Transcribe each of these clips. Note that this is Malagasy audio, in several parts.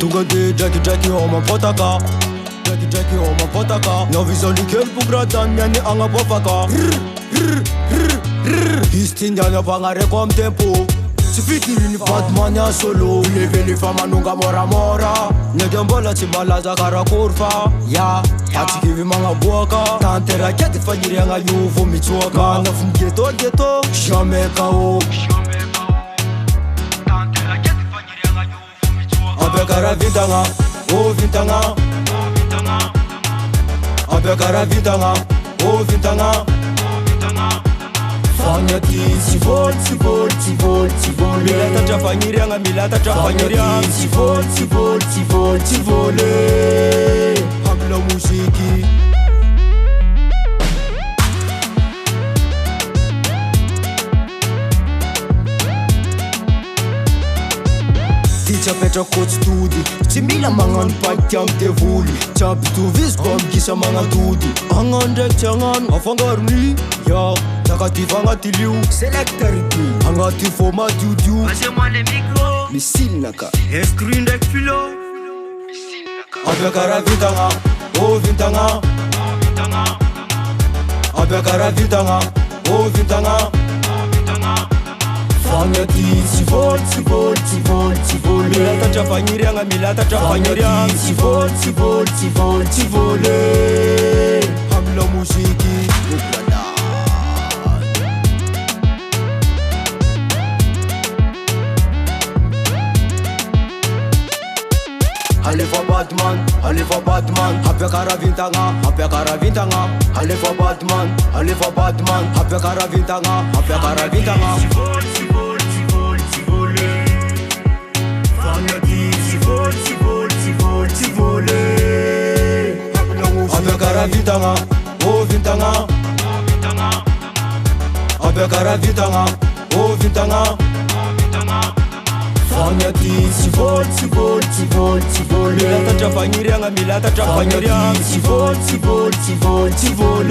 Tugade Jackie homa potaka Jackie homa potaka Noviso likel pugratan miani anga pofaka Istindana pangare kom tempo Sifikirini Batman ya solo Leveli fama nunga mora Nyagambola chimalaza kara kurfa Ya Atikivi manga boka Tantera keti fanyiri anga yuvu michoka Nafum geto Jamais kao Abekara vintanga, oh vintanga Abekara vintanga, oh vintanga Fanyati, tivol Milata chafanyirianga, milata chafanyirianga Tivol Hamla musiki Petra coach studi Simila mangan patyam te vuli Chapi tu vis kom gisa mangan tudi Angan dek changan afangarni Ya Takati fangati liu Selectarity Angati format YouTube Passez-moi les micros Missile naka Screen dek filo Abekara vintanga Oh vintanga Abekara vintanga Oh vintanga Fanyati tivol Milata chafanyirianga, milata chafanyirianga Tivol Hamla musiki Halifa Batman Abekara vintanga Halifa Batman Abekara vintanga Abekara vintanga, oh vintanga Abekara vintanga, oh vintanga Fanyati tivol Milata chafanyirianga, milata chafanyirianga Tivol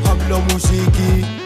Hamla musiki